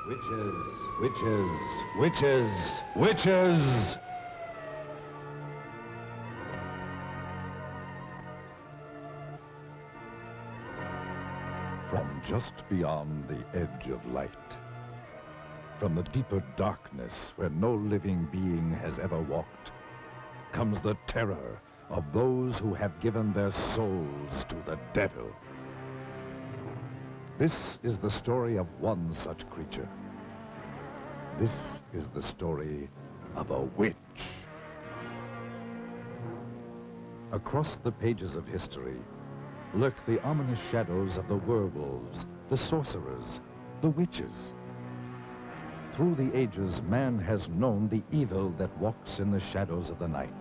Witches, witches, witches, witches! From just beyond the edge of light, from the deeper darkness where no living being has ever walked, comes the terror of those who have given their souls to the devil. This is the story of one such creature. This is the story of a witch. Across the pages of history lurk the ominous shadows of the werewolves, the sorcerers, the witches. Through the ages, man has known the evil that walks in the shadows of the night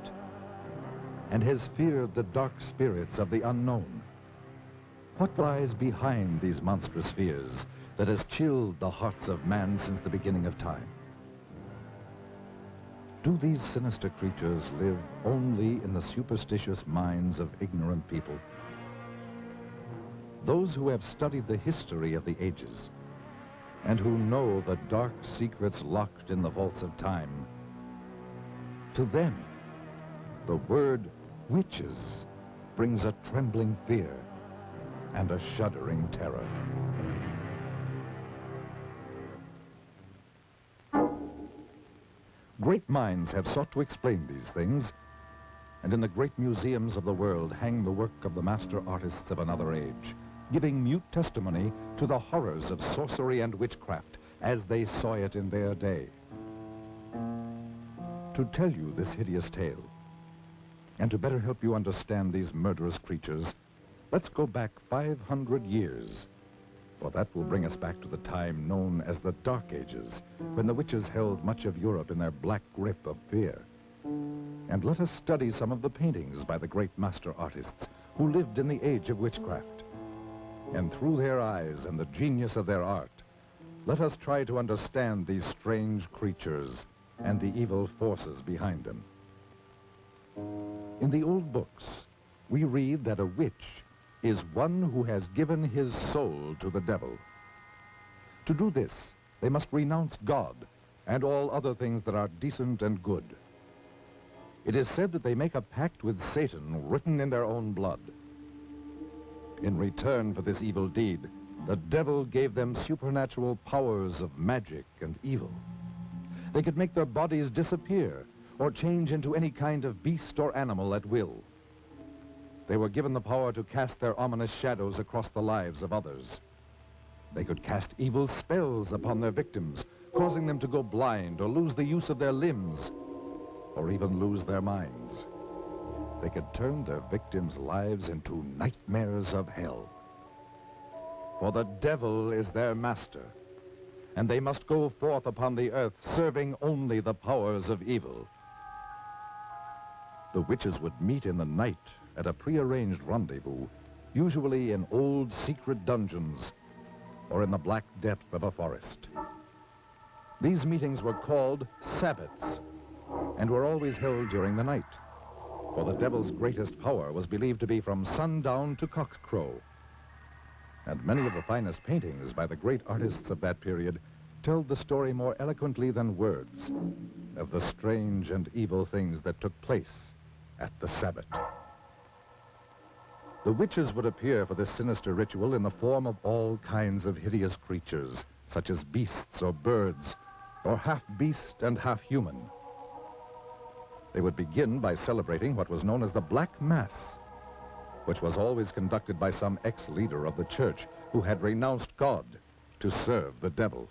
and has feared the dark spirits of the unknown. What lies behind these monstrous fears that has chilled the hearts of man since the beginning of time? Do these sinister creatures live only in the superstitious minds of ignorant people? Those who have studied the history of the ages and who know the dark secrets locked in the vaults of time, to them, the word witches brings a trembling fear and a shuddering terror. Great minds have sought to explain these things, and in the great museums of the world hang the work of the master artists of another age, giving mute testimony to the horrors of sorcery and witchcraft as they saw it in their day. To tell you this hideous tale, and to better help you understand these murderous creatures, let's go back 500 years, for that will bring us back to the time known as the Dark Ages, when the witches held much of Europe in their black grip of fear. And let us study some of the paintings by the great master artists who lived in the age of witchcraft. And through their eyes and the genius of their art, let us try to understand these strange creatures and the evil forces behind them. In the old books, we read that a witch is one who has given his soul to the devil. To do this, they must renounce God and all other things that are decent and good. It is said that they make a pact with Satan written in their own blood. In return for this evil deed, the devil gave them supernatural powers of magic and evil. They could make their bodies disappear or change into any kind of beast or animal at will. They were given the power to cast their ominous shadows across the lives of others. They could cast evil spells upon their victims, causing them to go blind or lose the use of their limbs, or even lose their minds. They could turn their victims' lives into nightmares of hell. For the devil is their master, and they must go forth upon the earth serving only the powers of evil. The witches would meet in the night at a prearranged rendezvous, usually in old secret dungeons or in the black depth of a forest. These meetings were called sabbats and were always held during the night, for the devil's greatest power was believed to be from sundown to cockcrow. And many of the finest paintings by the great artists of that period tell the story more eloquently than words of the strange and evil things that took place at the Sabbat. The witches would appear for this sinister ritual in the form of all kinds of hideous creatures, such as beasts or birds, or half beast and half human. They would begin by celebrating what was known as the Black Mass, which was always conducted by some ex-leader of the church who had renounced God to serve the devil.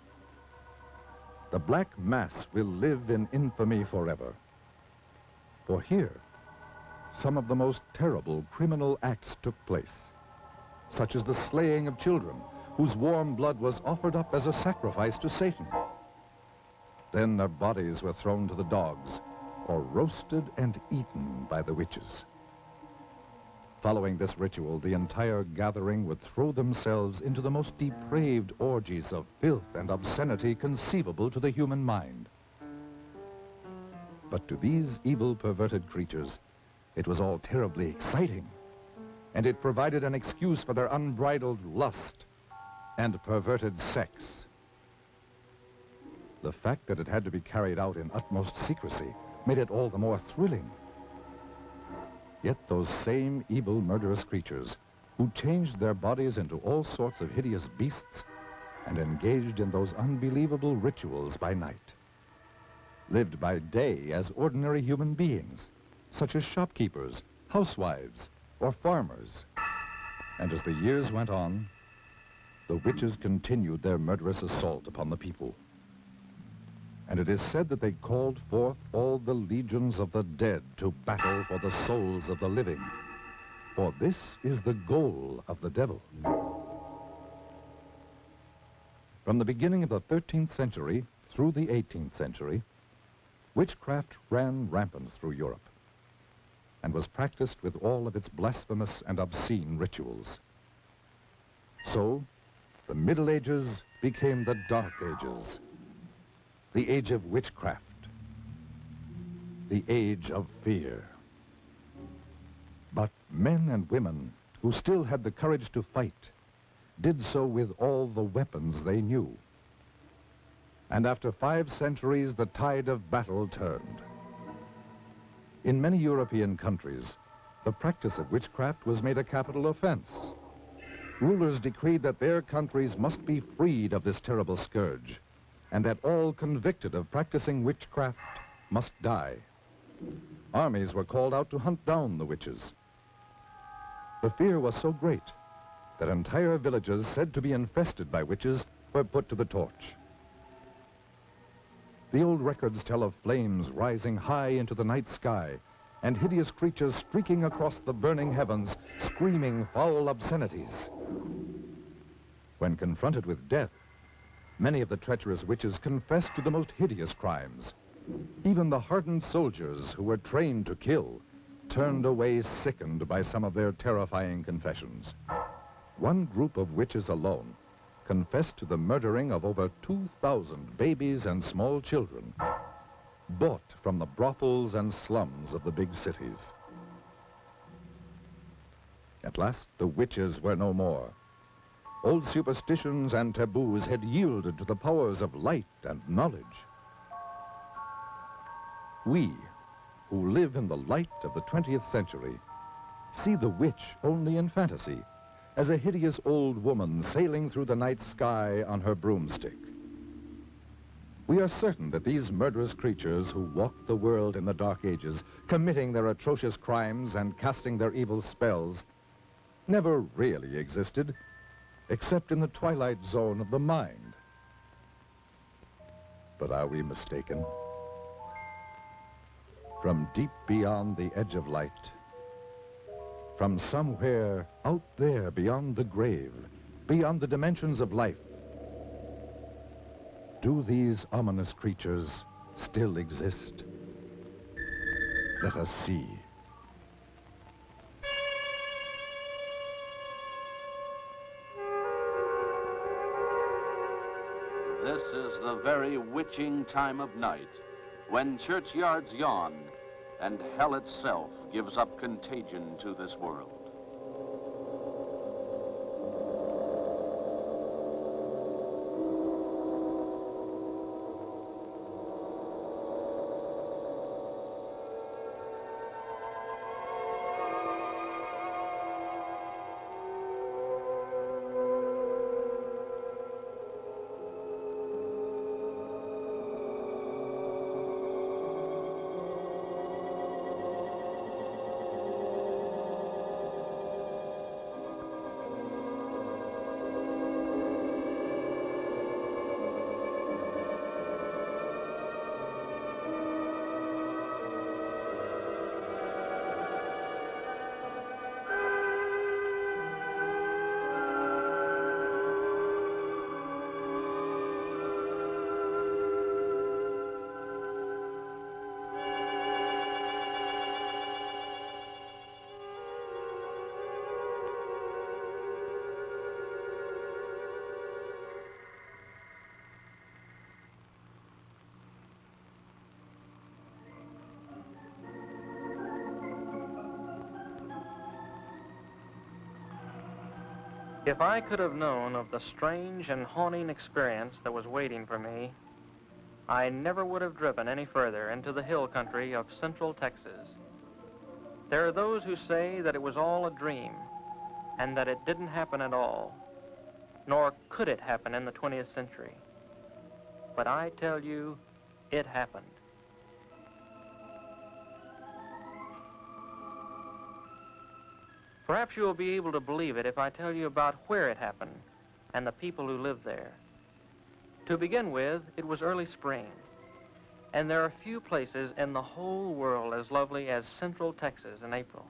The Black Mass will live in infamy forever. For here, some of the most terrible criminal acts took place, such as the slaying of children, whose warm blood was offered up as a sacrifice to Satan. Then their bodies were thrown to the dogs, or roasted and eaten by the witches. Following this ritual, the entire gathering would throw themselves into the most depraved orgies of filth and obscenity conceivable to the human mind. But to these evil, perverted creatures, it was all terribly exciting, and it provided an excuse for their unbridled lust and perverted sex. The fact that it had to be carried out in utmost secrecy made it all the more thrilling. Yet those same evil, murderous creatures who changed their bodies into all sorts of hideous beasts and engaged in those unbelievable rituals by night, lived by day as ordinary human beings, such as shopkeepers, housewives, or farmers. And as the years went on, the witches continued their murderous assault upon the people. And it is said that they called forth all the legions of the dead to battle for the souls of the living. For this is the goal of the devil. From the beginning of the 13th century through the 18th century, witchcraft ran rampant through Europe and was practiced with all of its blasphemous and obscene rituals. So, the Middle Ages became the Dark Ages, the age of witchcraft, the age of fear. But men and women who still had the courage to fight did so with all the weapons they knew. And after 5 centuries, the tide of battle turned. In many European countries, the practice of witchcraft was made a capital offense. Rulers decreed that their countries must be freed of this terrible scourge, and that all convicted of practicing witchcraft must die. Armies were called out to hunt down the witches. The fear was so great that entire villages said to be infested by witches were put to the torch. The old records tell of flames rising high into the night sky and hideous creatures streaking across the burning heavens, screaming foul obscenities. When confronted with death, many of the treacherous witches confessed to the most hideous crimes. Even the hardened soldiers who were trained to kill turned away sickened by some of their terrifying confessions. One group of witches alone confessed to the murdering of over 2,000 babies and small children, bought from the brothels and slums of the big cities. At last, the witches were no more. Old superstitions and taboos had yielded to the powers of light and knowledge. We, who live in the light of the 20th century, see the witch only in fantasy, as a hideous old woman sailing through the night sky on her broomstick. We are certain that these murderous creatures who walked the world in the Dark Ages, committing their atrocious crimes and casting their evil spells, never really existed, except in the twilight zone of the mind. But are we mistaken? From deep beyond the edge of light, from somewhere out there beyond the grave, beyond the dimensions of life, do these ominous creatures still exist? Let us see. This is the very witching time of night, when churchyards yawn and hell itself gives up contagion to this world. If I could have known of the strange and haunting experience that was waiting for me, I never would have driven any further into the hill country of central Texas. There are those who say that it was all a dream and that it didn't happen at all, nor could it happen in the 20th century. But I tell you, it happened. Perhaps you will be able to believe it if I tell you about where it happened and the people who lived there. To begin with, it was early spring, and there are few places in the whole world as lovely as central Texas in April.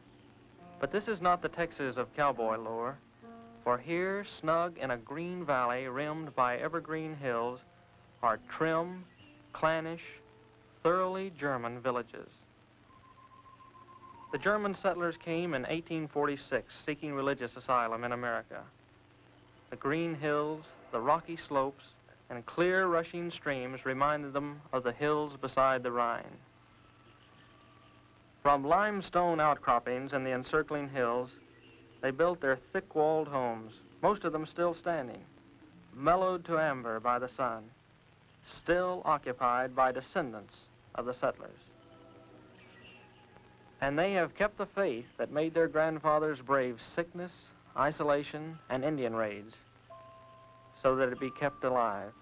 But this is not the Texas of cowboy lore, for here, snug in a green valley rimmed by evergreen hills, are trim, clannish, thoroughly German villages. The German settlers came in 1846 seeking religious asylum in America. The green hills, the rocky slopes, and clear rushing streams reminded them of the hills beside the Rhine. From limestone outcroppings in the encircling hills, they built their thick-walled homes, most of them still standing, mellowed to amber by the sun, still occupied by descendants of the settlers. And they have kept the faith that made their grandfathers brave sickness, isolation, and Indian raids, so that it be kept alive.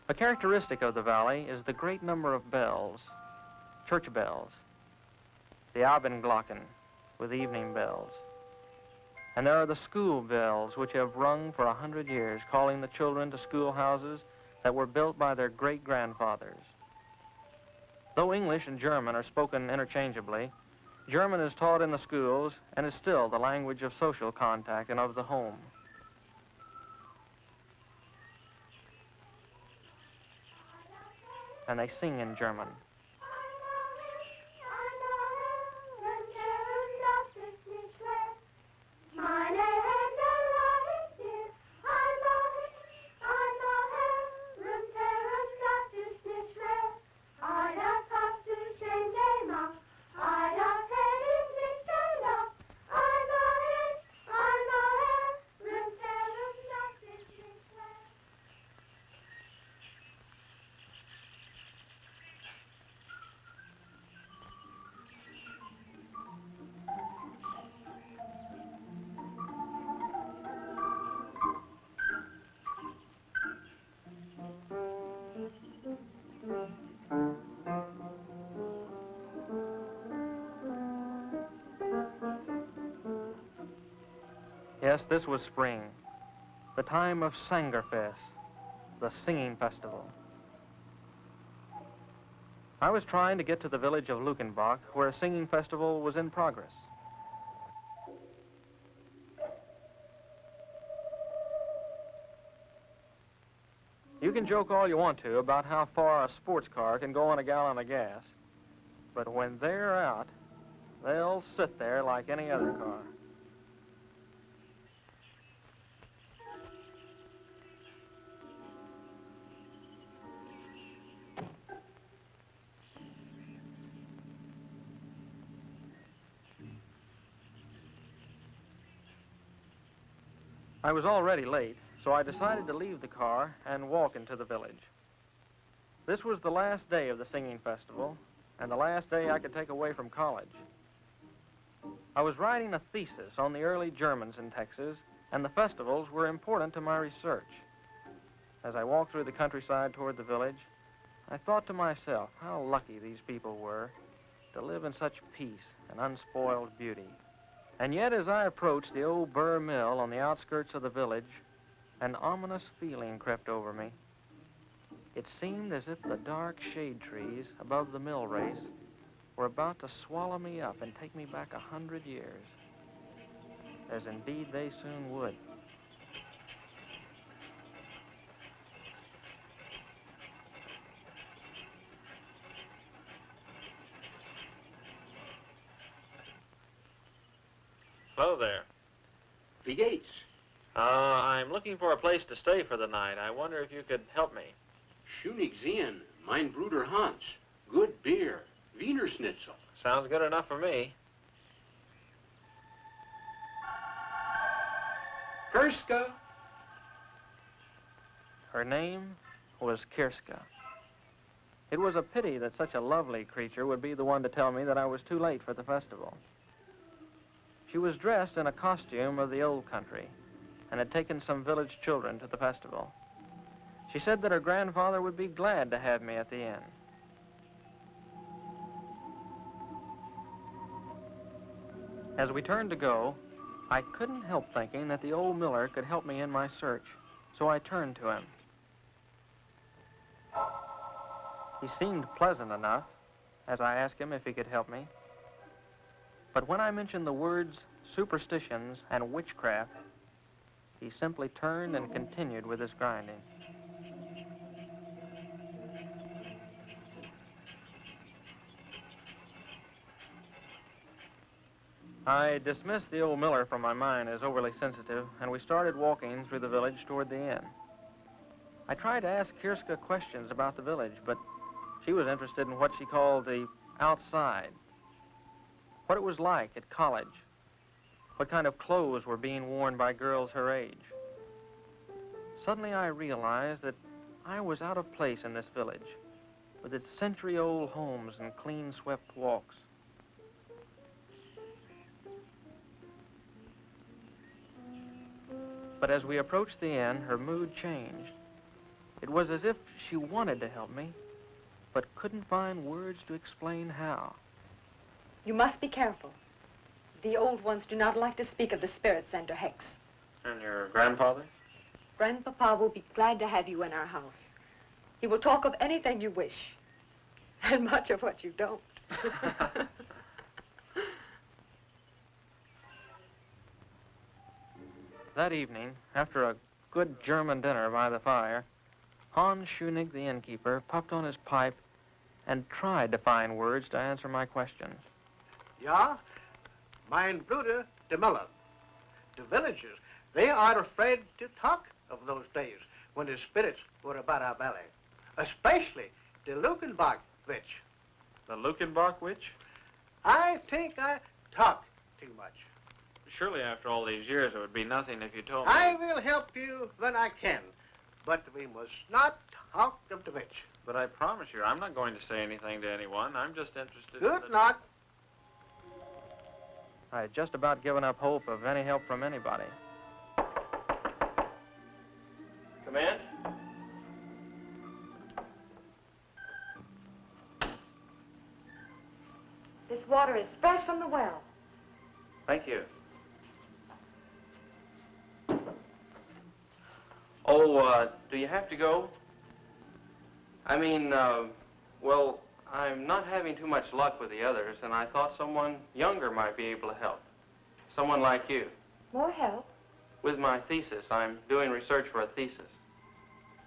A characteristic of the valley is the great number of bells, church bells, the Abendglocken with evening bells. And there are the school bells which have rung for 100 years, calling the children to schoolhouses that were built by their great-grandfathers. Though English and German are spoken interchangeably, German is taught in the schools and is still the language of social contact and of the home. And they sing in German. Yes, this was spring, the time of Sangerfest, the singing festival. I was trying to get to the village of Luckenbach, where a singing festival was in progress. You can joke all you want to about how far a sports car can go on a gallon of gas, but when they're out, they'll sit there like any other car. I was already late, so I decided to leave the car and walk into the village. This was the last day of the singing festival, and the last day I could take away from college. I was writing a thesis on the early Germans in Texas, and the festivals were important to my research. As I walked through the countryside toward the village, I thought to myself how lucky these people were to live in such peace and unspoiled beauty. And yet, as I approached the old burr mill on the outskirts of the village, an ominous feeling crept over me. It seemed as if the dark shade trees above the mill race were about to swallow me up and take me back 100 years, as indeed they soon would. Hello there. Wie geht's? I'm looking for a place to stay for the night. I wonder if you could help me. Schönig sehen, mein Bruder Hans. Good beer, Wiener Schnitzel. Sounds good enough for me. Kirska. Her name was Kirska. It was a pity that such a lovely creature would be the one to tell me that I was too late for the festival. She was dressed in a costume of the old country and had taken some village children to the festival. She said that her grandfather would be glad to have me at the inn. As we turned to go, I couldn't help thinking that the old miller could help me in my search, so I turned to him. He seemed pleasant enough as I asked him if he could help me. But when I mentioned the words superstitions and witchcraft, he simply turned and continued with his grinding. I dismissed the old miller from my mind as overly sensitive, and we started walking through the village toward the inn. I tried to ask Kirska questions about the village, but she was interested in what she called the outside, what it was like at college, what kind of clothes were being worn by girls her age. Suddenly I realized that I was out of place in this village, with its century-old homes and clean-swept walks. But as we approached the inn, her mood changed. It was as if she wanted to help me, but couldn't find words to explain how. You must be careful. The old ones do not like to speak of the spirits and or hex. And your grandfather? Grandpapa will be glad to have you in our house. He will talk of anything you wish, and much of what you don't. That evening, after a good German dinner by the fire, Hans Schunig, the innkeeper, puffed on his pipe and tried to find words to answer my questions. Ja, mein Bruder, the Miller. The villagers, they are afraid to talk of those days when the spirits were about our belly, especially the Lukenbach witch. The Lukenbach witch? I think I talk too much. Surely after all these years it would be nothing if you told me. I will help you when I can, but we must not talk of the witch. But I promise you, I'm not going to say anything to anyone. I'm just interested Good in luck. I had just about given up hope of any help from anybody. Come in. This water is fresh from the well. Thank you. Oh, do you have to go? I mean, well, I'm not having too much luck with the others, and I thought someone younger might be able to help. Someone like you. More help? With my thesis. I'm doing research for a thesis.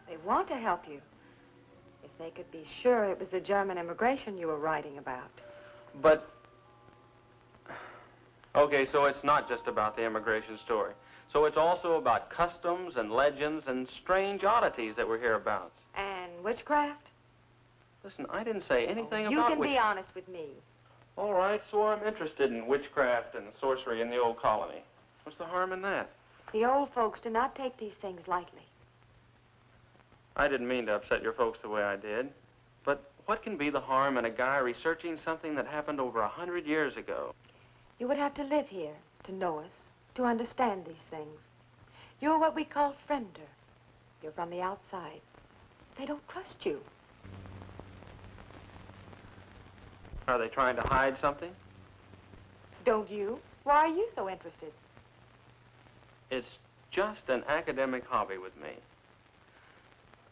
They want to help you. If they could be sure it was the German immigration you were writing about. But, okay, so it's not just about the immigration story. So it's also about customs and legends and strange oddities that we're hereabouts. And witchcraft? Listen, I didn't say anything about You can be honest with me. All right, so I'm interested in witchcraft and sorcery in the old colony. What's the harm in that? The old folks do not take these things lightly. I didn't mean to upset your folks the way I did. But what can be the harm in a guy researching something that happened over 100 years ago? You would have to live here to know us, to understand these things. You're what we call friender. You're from the outside. They don't trust you. Are they trying to hide something? Don't you? Why are you so interested? It's just an academic hobby with me.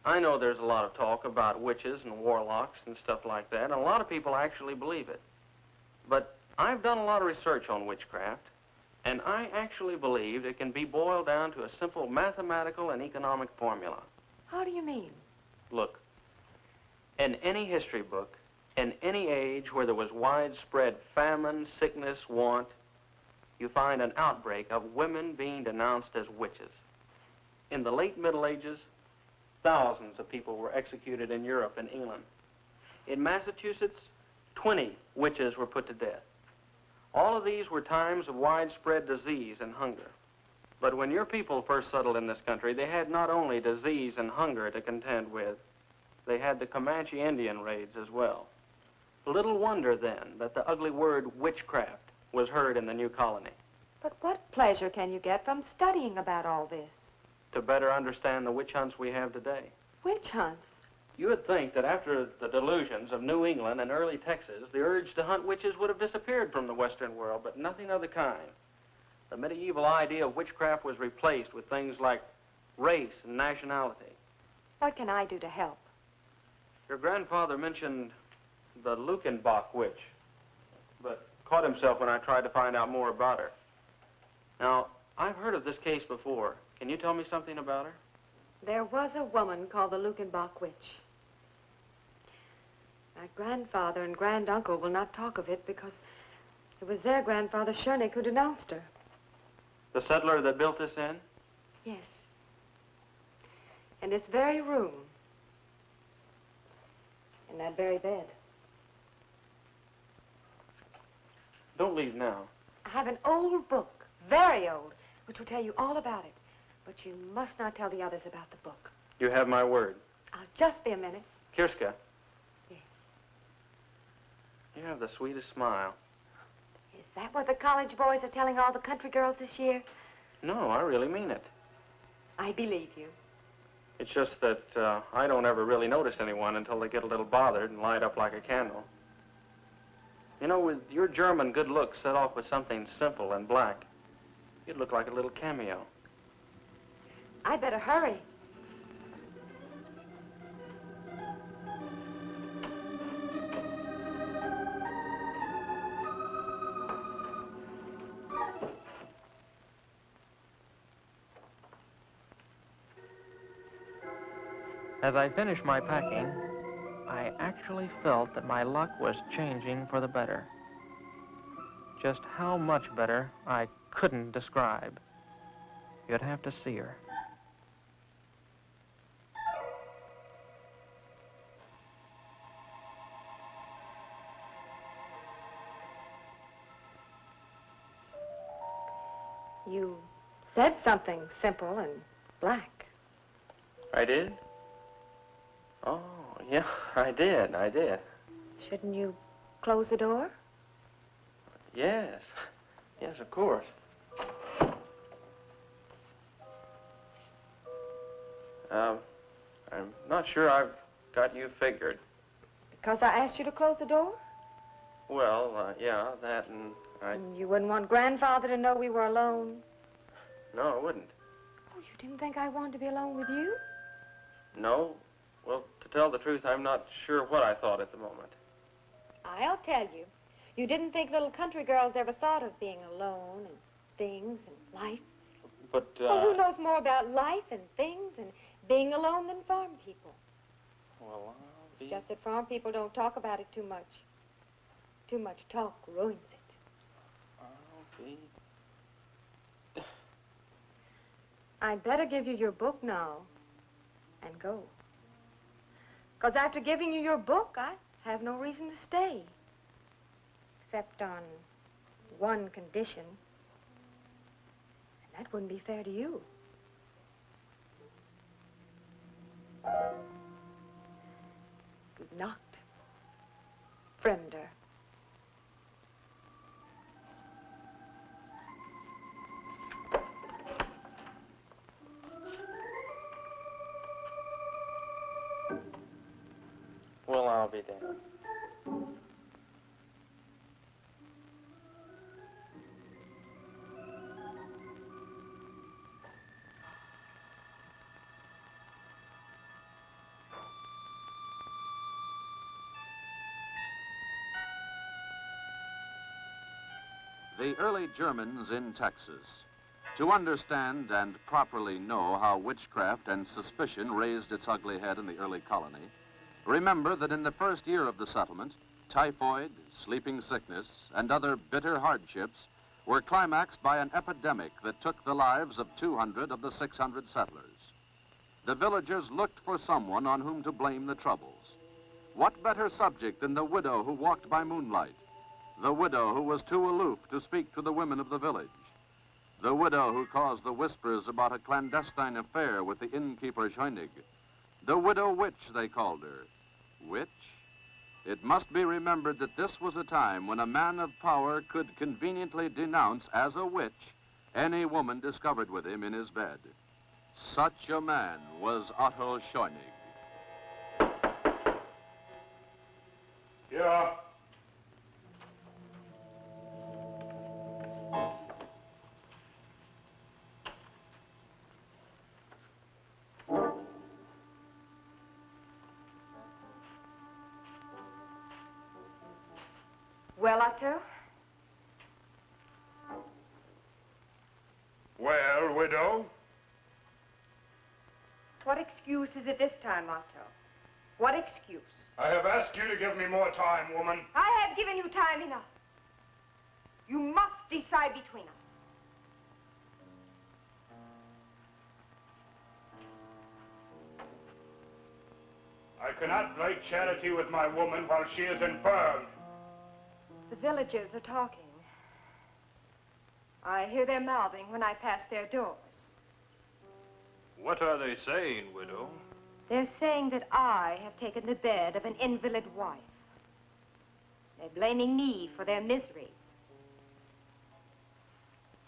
I know there's a lot of talk about witches and warlocks and stuff like that, and a lot of people actually believe it. But I've done a lot of research on witchcraft, and I actually believe it can be boiled down to a simple mathematical and economic formula. How do you mean? Look, in any history book, in any age where there was widespread famine, sickness, want, you find an outbreak of women being denounced as witches. In the late Middle Ages, thousands of people were executed in Europe and England. In Massachusetts, 20 witches were put to death. All of these were times of widespread disease and hunger. But when your people first settled in this country, they had not only disease and hunger to contend with, they had the Comanche Indian raids as well. Little wonder, then, that the ugly word witchcraft was heard in the new colony. But what pleasure can you get from studying about all this? To better understand the witch hunts we have today. Witch hunts? You would think that after the delusions of New England and early Texas, the urge to hunt witches would have disappeared from the Western world, but nothing of the kind. The medieval idea of witchcraft was replaced with things like race and nationality. What can I do to help? Your grandfather mentioned the Lukenbach witch, but caught himself when I tried to find out more about her. Now, I've heard of this case before. Can you tell me something about her? There was a woman called the Lukenbach witch. My grandfather and granduncle will not talk of it because it was their grandfather, Schoenig, who denounced her. The settler that built this inn? Yes. In this very room. In that very bed. Don't leave now. I have an old book, very old, which will tell you all about it. But you must not tell the others about the book. You have my word. I'll just be a minute. Kirska. Yes. You have the sweetest smile. Is that what the college boys are telling all the country girls this year? No, I really mean it. I believe you. It's just that I don't ever really notice anyone until they get a little bothered and light up like a candle. You know, with your German good looks set off with something simple and black, you'd look like a little cameo. I'd better hurry. As I finished my packing, I actually felt that my luck was changing for the better. Just how much better, I couldn't describe. You'd have to see her. You said something simple and black. I did? Oh, yeah, I did. Shouldn't you close the door? Yes. Yes, of course. I'm not sure I've got you figured. Because I asked you to close the door? Well, yeah, that and And you wouldn't want Grandfather to know we were alone? No, I wouldn't. Oh, you didn't think I wanted to be alone with you? No. Well, to tell the truth, I'm not sure what I thought at the moment. I'll tell you. You didn't think little country girls ever thought of being alone and things and life? But, Well, who knows more about life and things and being alone than farm people? Well, It's just that farm people don't talk about it too much. Too much talk ruins it. I'll be... I'd better give you your book now and go. Because after giving you your book, I have no reason to stay. Except on one condition. And that wouldn't be fair to you. Good night, Fremder. Well, I'll be damned. The early Germans in Texas. To understand and properly know how witchcraft and suspicion raised its ugly head in the early colony, remember that in the first year of the settlement, typhoid, sleeping sickness, and other bitter hardships were climaxed by an epidemic that took the lives of 200 of the 600 settlers. The villagers looked for someone on whom to blame the troubles. What better subject than the widow who walked by moonlight? The widow who was too aloof to speak to the women of the village. The widow who caused the whispers about a clandestine affair with the innkeeper Schoenig. The widow witch, they called her. Witch? It must be remembered that this was a time when a man of power could conveniently denounce as a witch any woman discovered with him in his bed. Such a man was Otto Scheunig. Yeah. Well, Otto? Well, widow? What excuse is it this time, Otto? What excuse? I have asked you to give me more time, woman. I have given you time enough. You must decide between us. I cannot break charity with my woman while she is infirm. The villagers are talking. I hear their mouthing when I pass their doors. What are they saying, widow? They're saying that I have taken the bed of an invalid wife. They're blaming me for their miseries.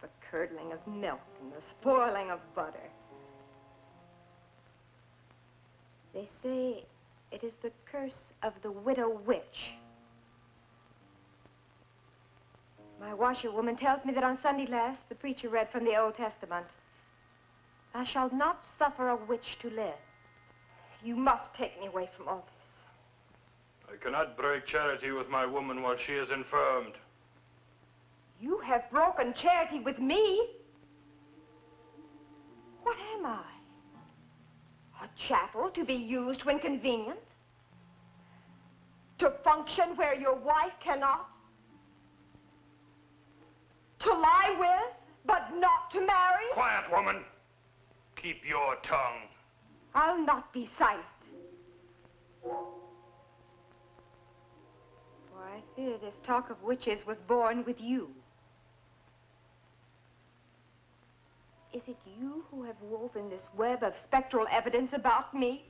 The curdling of milk and the spoiling of butter. They say it is the curse of the widow witch. My washerwoman tells me that on Sunday last, the preacher read from the Old Testament. Thou shalt not suffer a witch to live. You must take me away from all this. I cannot break charity with my woman while she is infirmed. You have broken charity with me? What am I? A chattel to be used when convenient? To function where your wife cannot? To lie with, but not to marry? Quiet, woman. Keep your tongue. I'll not be silent. For I fear this talk of witches was born with you. Is it you who have woven this web of spectral evidence about me?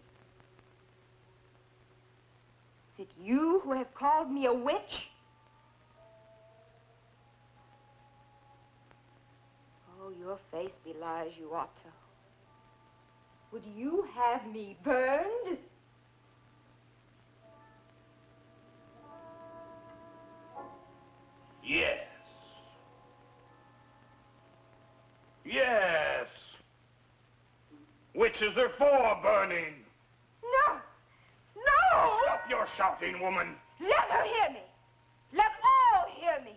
Is it you who have called me a witch? Oh, your face belies you, Otto. Would you have me burned? Yes. Yes. Witches are for burning. No! No! Stop your shouting, woman. Let her hear me. Let all hear me.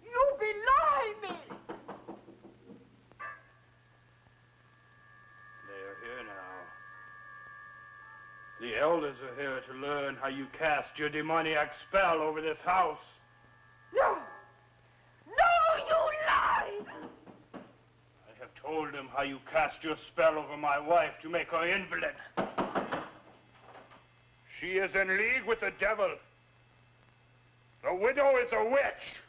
You belie me. They're here now. The elders are here to learn how you cast your demoniac spell over this house. No! No, you lie! I have told them how you cast your spell over my wife to make her invalid. She is in league with the devil. The widow is a witch.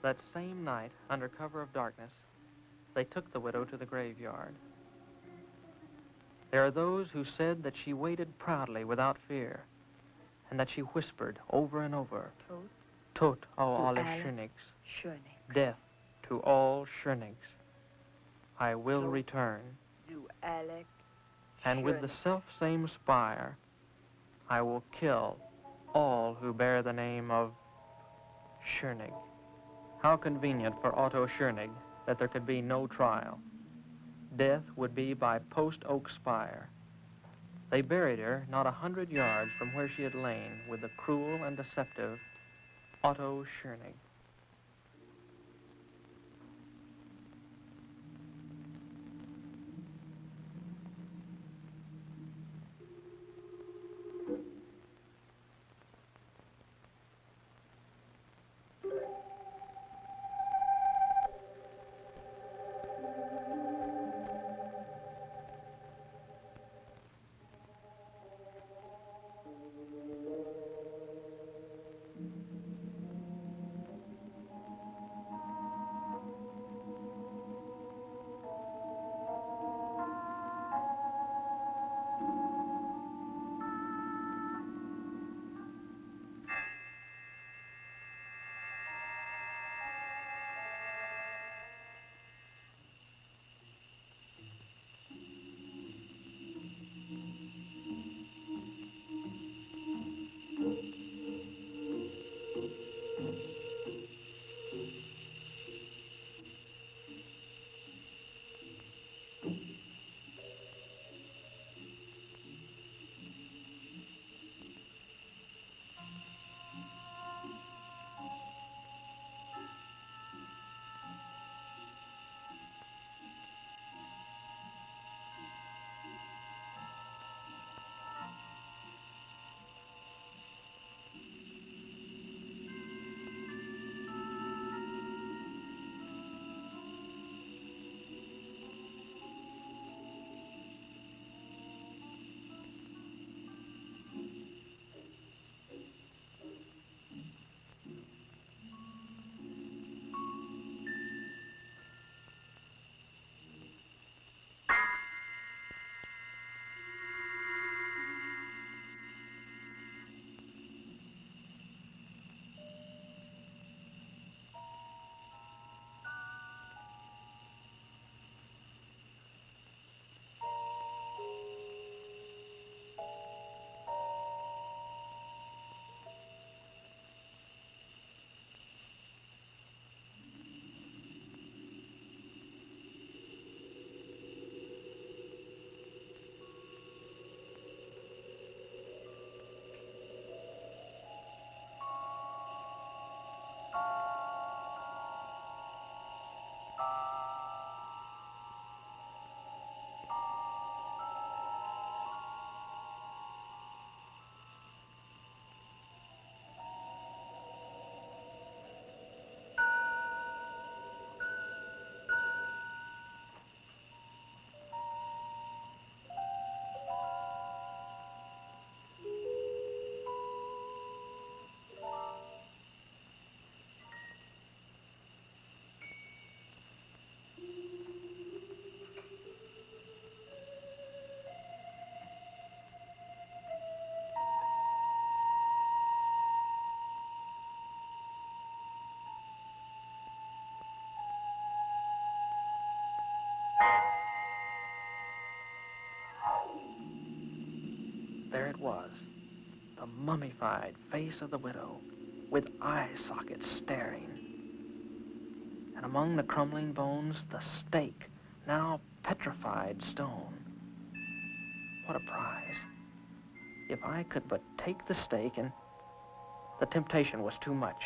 That same night, under cover of darkness, they took the widow to the graveyard. There are those who said that she waited proudly without fear, and that she whispered over and over, Tot au alle Schönigs, death to all Schönigs. I will return. And with the self-same spire, I will kill all who bear the name of Schönig. How convenient for Otto Schönig that there could be no trial. Death would be by post oak spire. They buried her not 100 yards from where she had lain with the cruel and deceptive Otto Schönig. there it was, the mummified face of the widow, with eye sockets staring. And among the crumbling bones, the stake, now petrified stone. What a prize. If I could but take the stake, and the temptation was too much.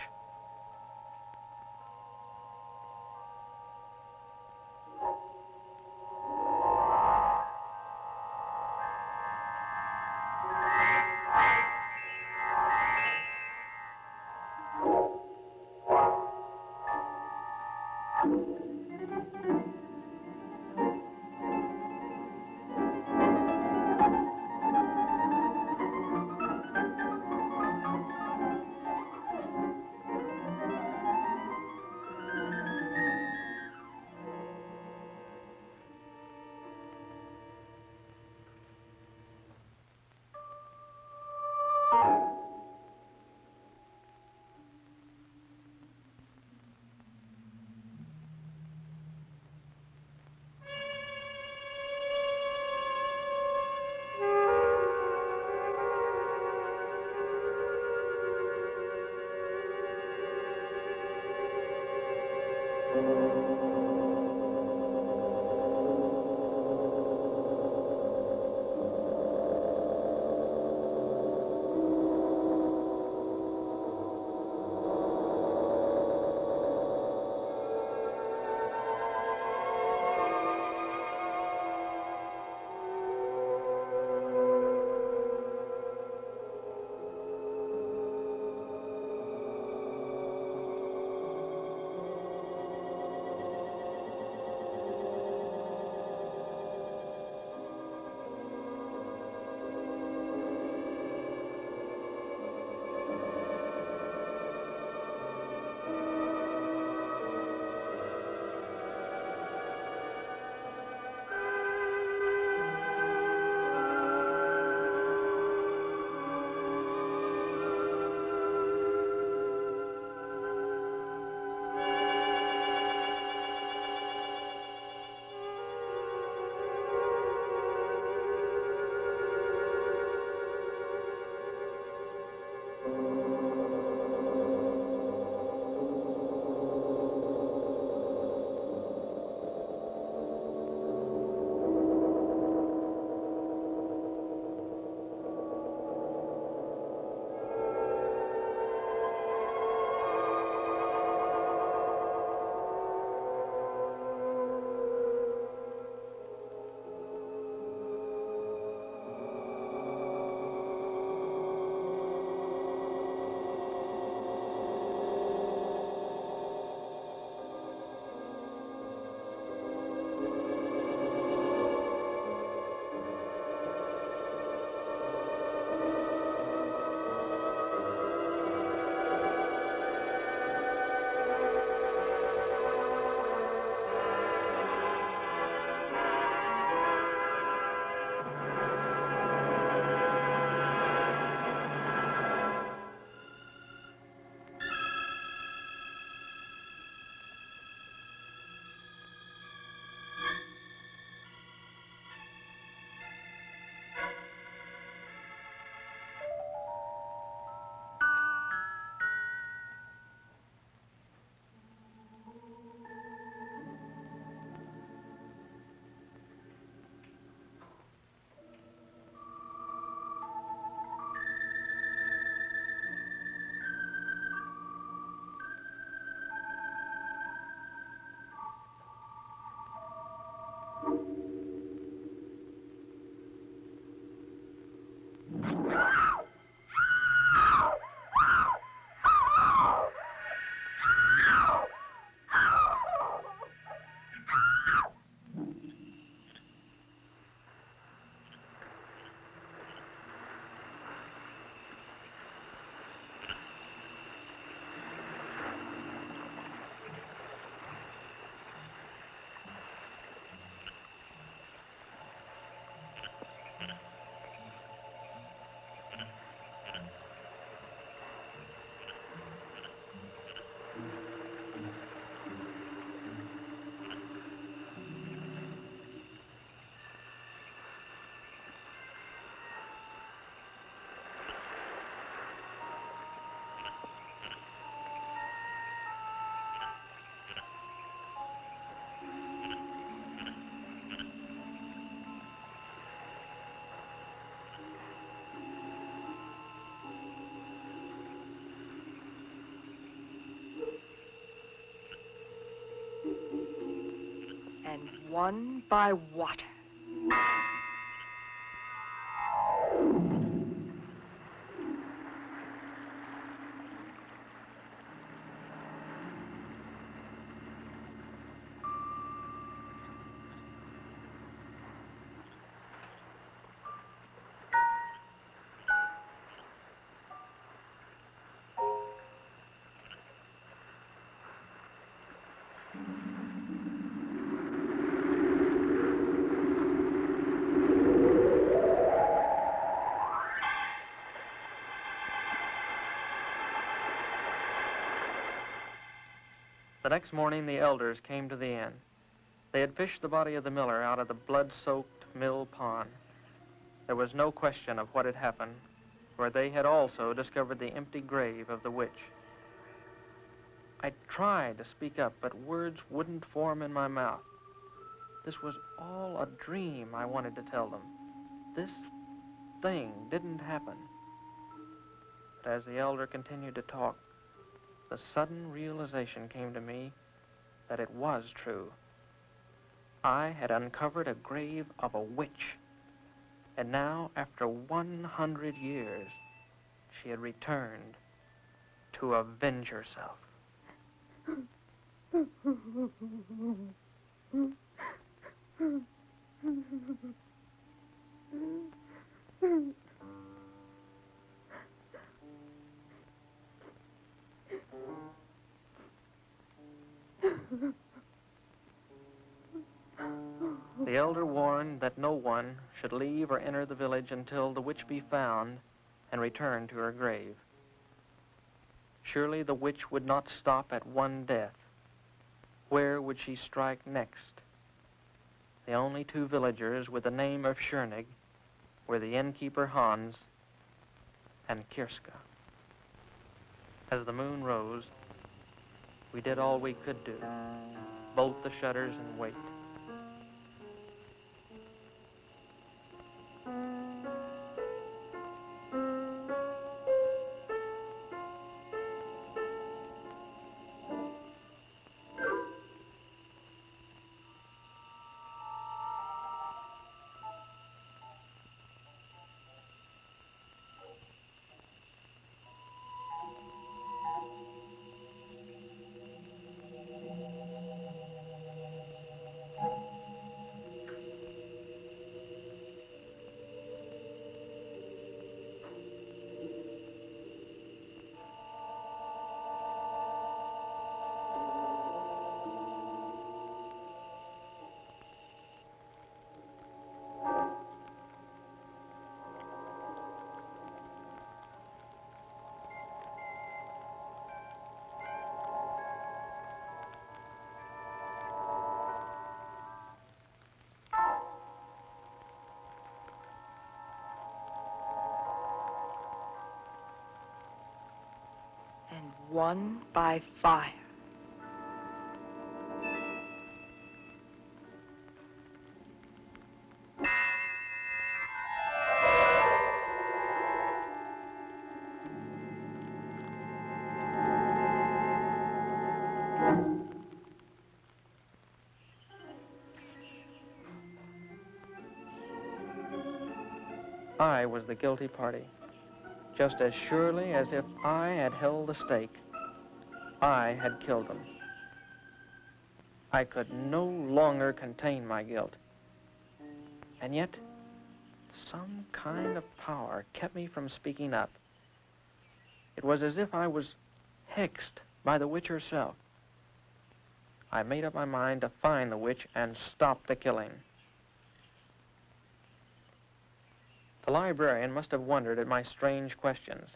and won by water. The next morning, the elders came to the inn. They had fished the body of the miller out of the blood-soaked mill pond. There was no question of what had happened, for they had also discovered the empty grave of the witch. I tried to speak up, but words wouldn't form in my mouth. This was all a dream, I wanted to tell them. This thing didn't happen. But as the elder continued to talk, the sudden realization came to me that it was true. I had uncovered a grave of a witch, and now, after 100 years, she had returned to avenge herself. The elder warned that no one should leave or enter the village until the witch be found and return to her grave. Surely the witch would not stop at one death. Where would she strike next? The only two villagers with the name of Schoenig were the innkeeper Hans and Kirska. As the moon rose, we did all we could do, bolt the shutters and wait. And won by fire. I was the guilty party. Just as surely as if I had held the stake, I had killed them. I could no longer contain my guilt. And yet, some kind of power kept me from speaking up. It was as if I was hexed by the witch herself. I made up my mind to find the witch and stop the killing. The librarian must have wondered at my strange questions.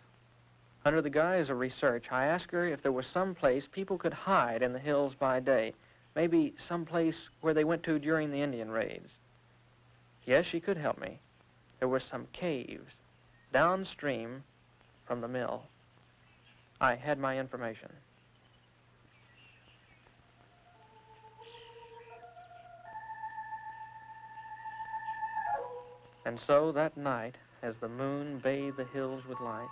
Under the guise of research, I asked her if there was some place people could hide in the hills by day, maybe some place where they went to during the Indian raids. Yes, she could help me. There were some caves downstream from the mill. I had my information. And so that night, as the moon bathed the hills with light,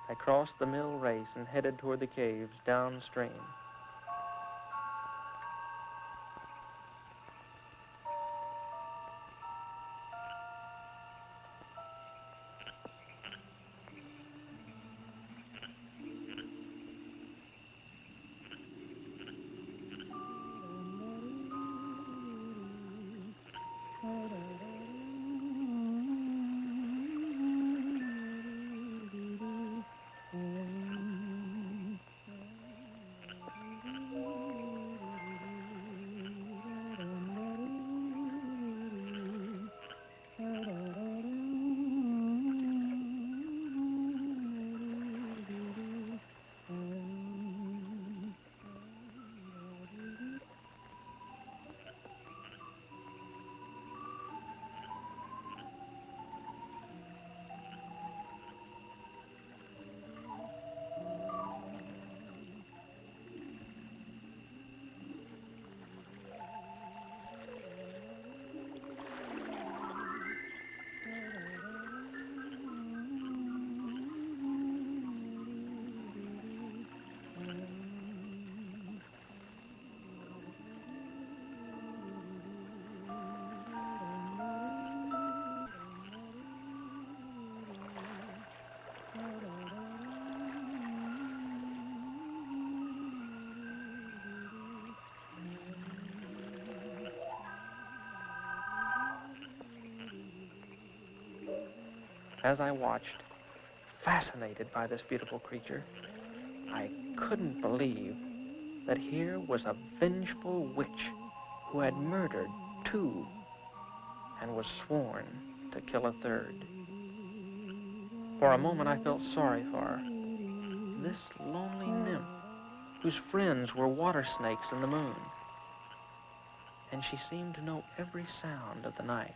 I crossed the mill race and headed toward the caves downstream. As I watched, fascinated by this beautiful creature, I couldn't believe that here was a vengeful witch who had murdered 2 and was sworn to kill a 3rd. For a moment, I felt sorry for her. This lonely nymph, whose friends were water snakes in the moon. And she seemed to know every sound of the night.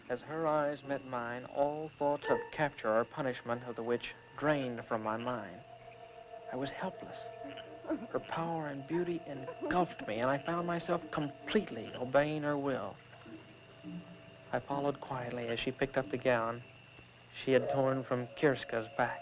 As her eyes met mine, all thoughts of capture or punishment of the witch drained from my mind. I was helpless. Her power and beauty engulfed me, and I found myself completely obeying her will. I followed quietly as she picked up the gown she had torn from Kirska's back.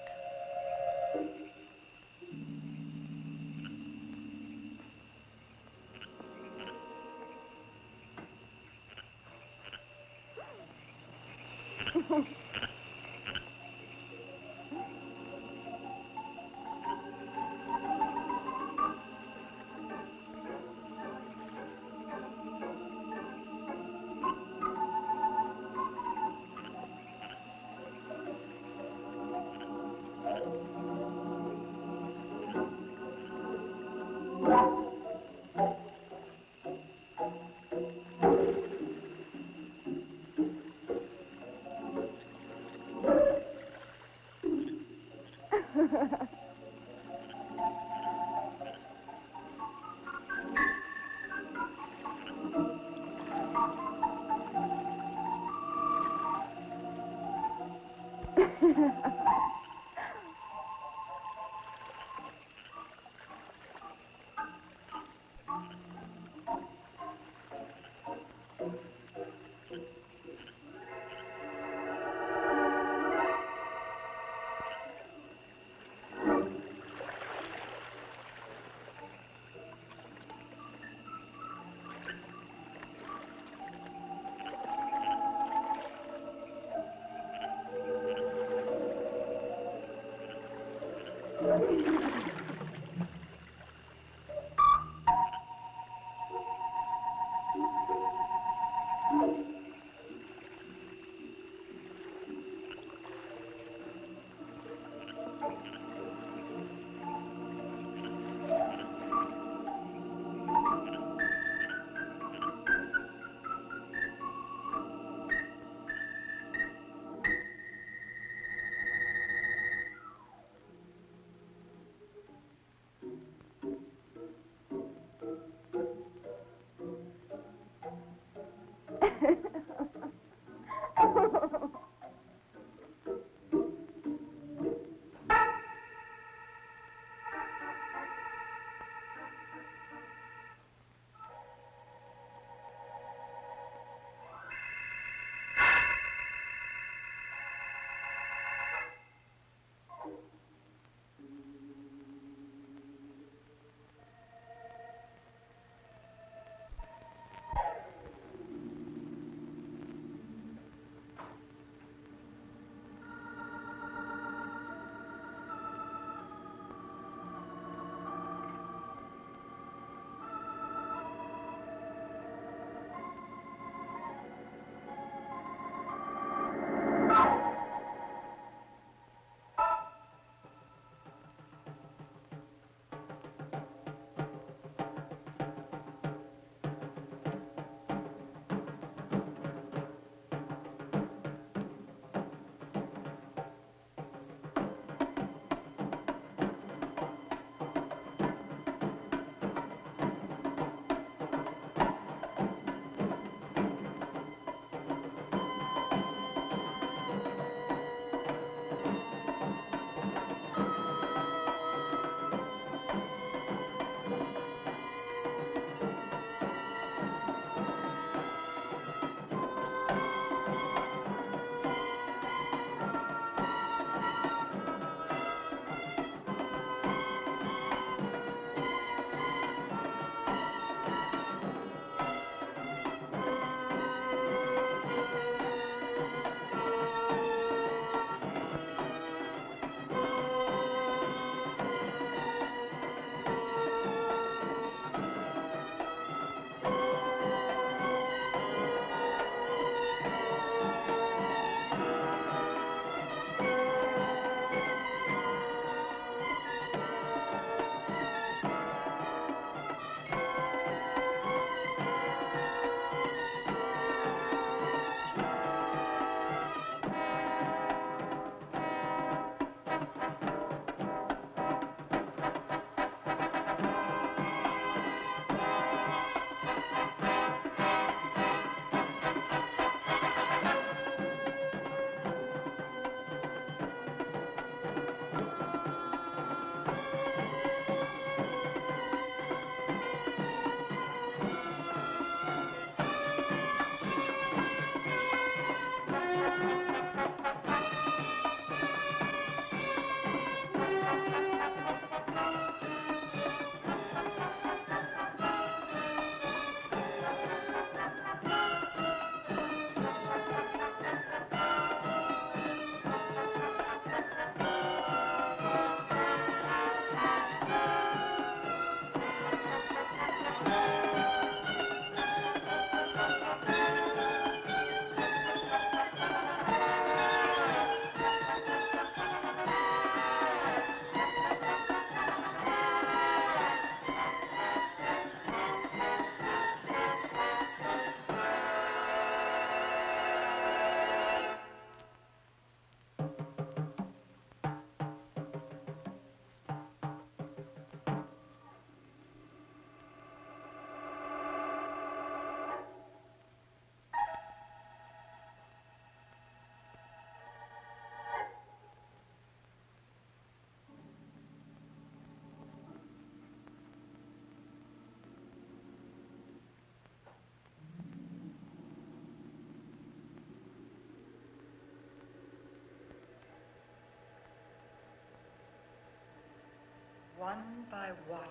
one by water,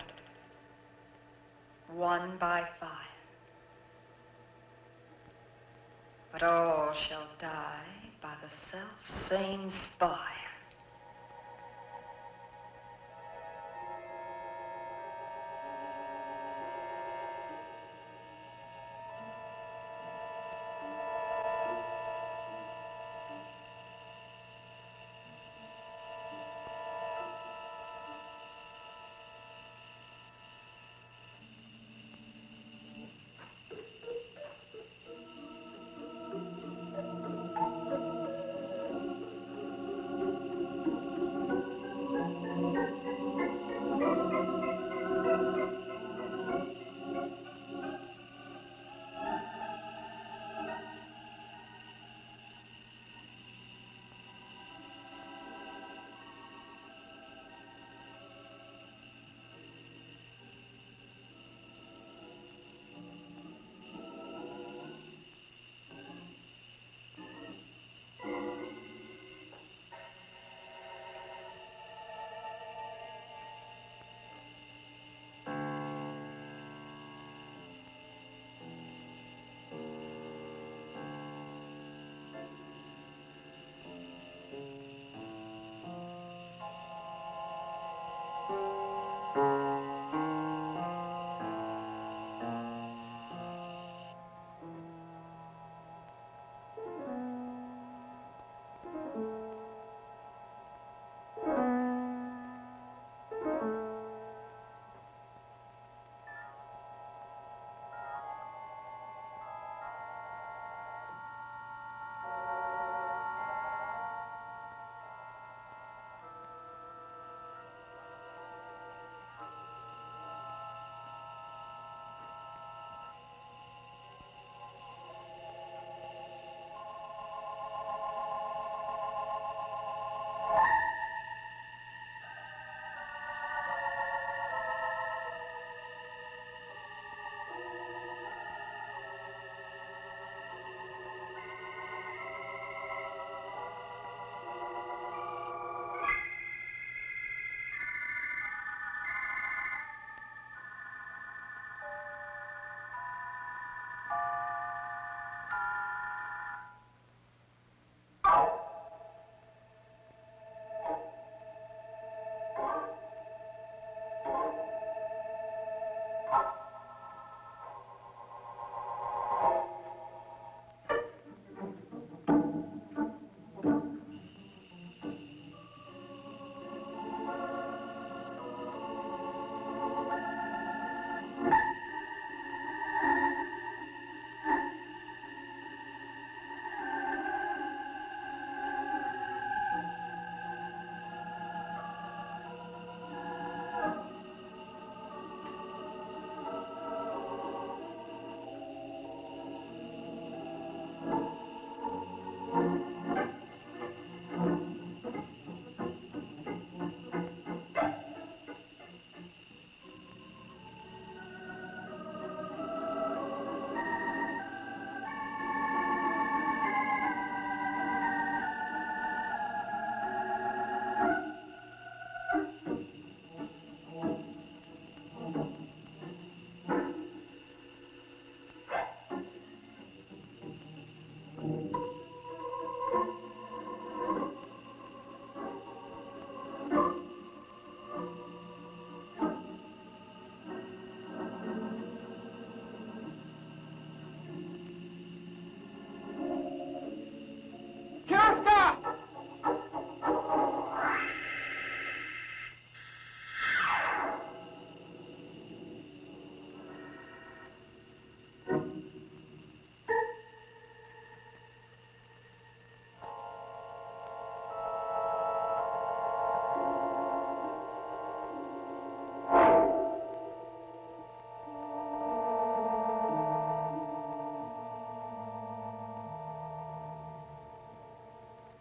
one by fire. But all shall die by the self-same spire.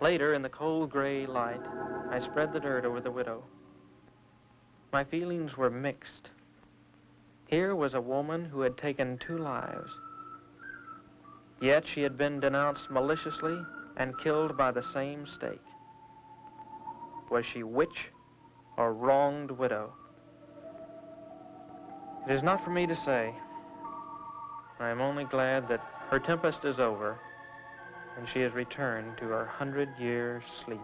Later, in the cold gray light, I spread the dirt over the widow. My feelings were mixed. Here was a woman who had taken 2 lives. Yet she had been denounced maliciously and killed by the same stake. Was she witch or wronged widow? It is not for me to say. I am only glad that her tempest is over and she has returned to her 100-year sleep.